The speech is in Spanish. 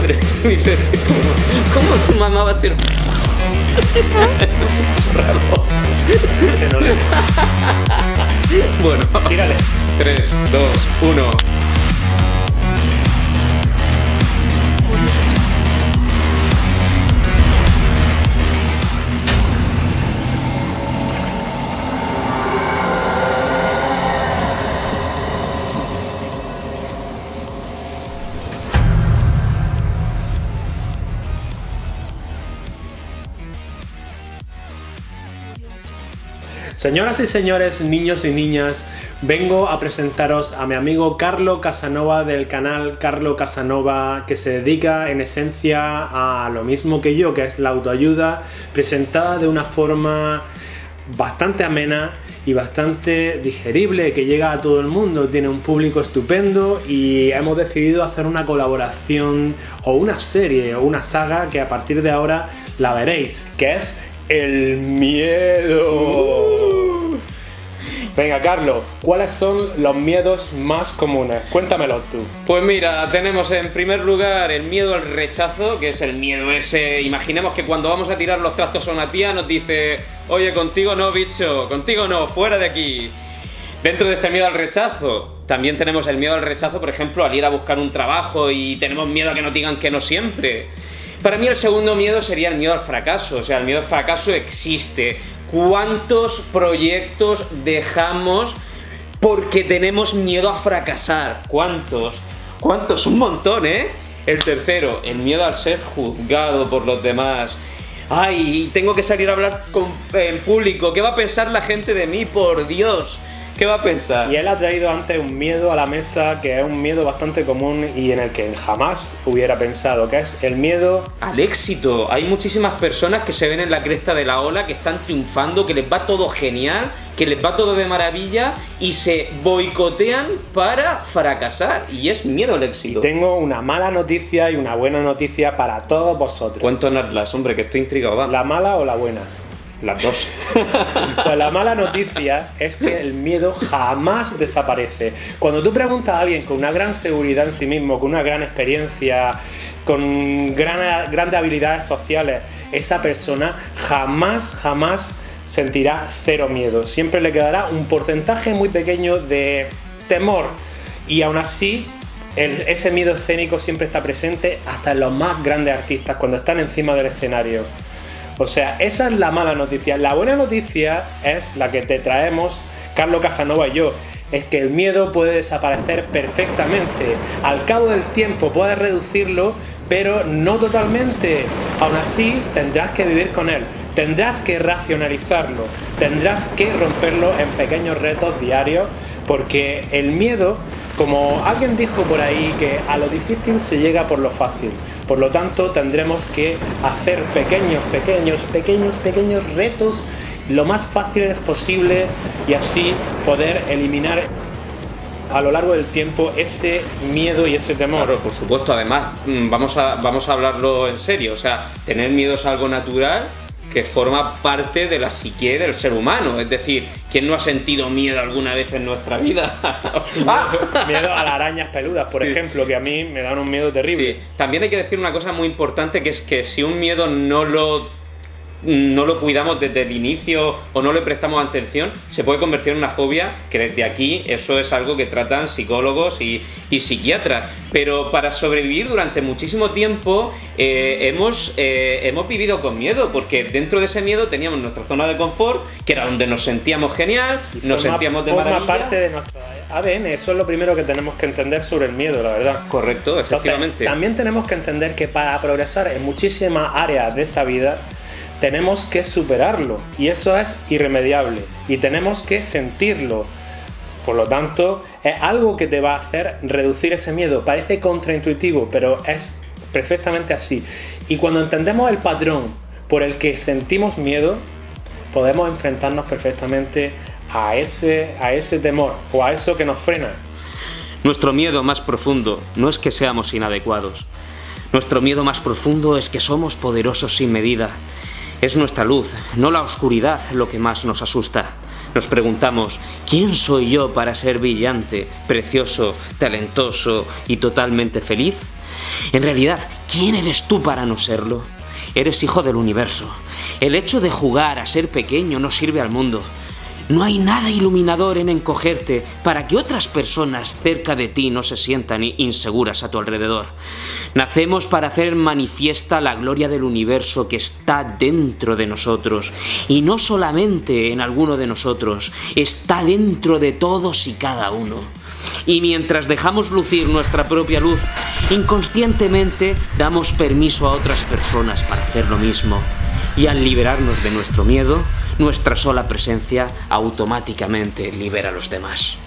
hambre. Dice, ¿cómo su mamá va a ser? Es raro. Que no le... Bueno, Tírale. 3, 2, 1. Señoras y señores, niños y niñas, vengo a presentaros a mi amigo Carlo Casanova del canal Carlo Casanova, que se dedica en esencia a lo mismo que yo, que es la autoayuda, presentada de una forma bastante amena y bastante digerible, que llega a todo el mundo. Tiene un público estupendo y hemos decidido hacer una colaboración o una serie o una saga que a partir de ahora la veréis, que es el miedo. Venga, Carlos, ¿cuáles son los miedos más comunes? Cuéntamelos tú. Pues mira, tenemos en primer lugar el miedo al rechazo, que es el miedo ese. Imaginemos que cuando vamos a tirar los trastos a una tía nos dice: oye, contigo no, bicho, contigo no, fuera de aquí. Dentro de este miedo al rechazo, también tenemos el miedo al rechazo, por ejemplo, al ir a buscar un trabajo y tenemos miedo a que nos digan que no siempre. Para mí el segundo miedo sería el miedo al fracaso, o sea, el miedo al fracaso existe. ¿Cuántos proyectos dejamos porque tenemos miedo a fracasar? ¿Cuántos? ¿Cuántos? Un montón, ¿eh? El tercero, el miedo al ser juzgado por los demás. Ay, tengo que salir a hablar en público. ¿Qué va a pensar la gente de mí? Por Dios. ¿Qué va a pensar? Y él ha traído antes un miedo a la mesa que es un miedo bastante común y en el que jamás hubiera pensado, que es el miedo al éxito. Hay muchísimas personas que se ven en la cresta de la ola, que están triunfando, que les va todo genial, que les va todo de maravilla y se boicotean para fracasar. Y es miedo al éxito. Y tengo una mala noticia y una buena noticia para todos vosotros. Cuéntanoslas, hombre, que estoy intrigado, va. ¿La mala o la buena? Las dos. Pues la mala noticia es que el miedo jamás desaparece. Cuando tú preguntas a alguien con una gran seguridad en sí mismo, con una gran experiencia, con grandes habilidades sociales, esa persona jamás sentirá cero miedo. Siempre le quedará un porcentaje muy pequeño de temor y aún así ese miedo escénico siempre está presente hasta en los más grandes artistas cuando están encima del escenario. O sea, esa es la mala noticia. La buena noticia es la que te traemos Carlo Casanova y yo. Es que el miedo puede desaparecer perfectamente. Al cabo del tiempo puedes reducirlo, pero no totalmente. Aún así, tendrás que vivir con él. Tendrás que racionalizarlo. Tendrás que romperlo en pequeños retos diarios, porque el miedo, como alguien dijo por ahí, que a lo difícil se llega por lo fácil. Por lo tanto, tendremos que hacer pequeños retos lo más fáciles posible y así poder eliminar a lo largo del tiempo ese miedo y ese temor. Claro, por supuesto. Además, vamos a hablarlo en serio. O sea, tener miedo es algo natural que forma parte de la psique del ser humano. Es decir, ¿quién no ha sentido miedo alguna vez en nuestra vida? Miedo a las arañas peludas, por ejemplo, que a mí me dan un miedo terrible. Sí. También hay que decir una cosa muy importante, que es que si un miedo no lo cuidamos desde el inicio o no le prestamos atención, se puede convertir en una fobia, que desde aquí eso es algo que tratan psicólogos y psiquiatras. Pero para sobrevivir durante muchísimo tiempo hemos vivido con miedo, porque dentro de ese miedo teníamos nuestra zona de confort, que era donde nos sentíamos genial, nos sentíamos de maravilla. Forma parte de nuestro ADN, eso es lo primero que tenemos que entender sobre el miedo, la verdad. Correcto, efectivamente. Entonces, también tenemos que entender que para progresar en muchísimas áreas de esta vida tenemos que superarlo, y eso es irremediable, y tenemos que sentirlo. Por lo tanto, es algo que te va a hacer reducir ese miedo. Parece contraintuitivo, pero es perfectamente así. Y cuando entendemos el patrón por el que sentimos miedo, podemos enfrentarnos perfectamente a ese temor o a eso que nos frena. Nuestro miedo más profundo no es que seamos inadecuados. Nuestro miedo más profundo es que somos poderosos sin medida. Es nuestra luz, no la oscuridad, lo que más nos asusta. Nos preguntamos, ¿quién soy yo para ser brillante, precioso, talentoso y totalmente feliz? En realidad, ¿Quién eres tú para no serlo? Eres hijo del universo. El hecho de jugar a ser pequeño no sirve al mundo. No hay nada iluminador en encogerte para que otras personas cerca de ti no se sientan inseguras a tu alrededor. Nacemos para hacer manifiesta la gloria del universo que está dentro de nosotros, y no solamente en alguno de nosotros, está dentro de todos y cada uno. Y mientras dejamos lucir nuestra propia luz, inconscientemente damos permiso a otras personas para hacer lo mismo. Y al liberarnos de nuestro miedo, nuestra sola presencia automáticamente libera a los demás.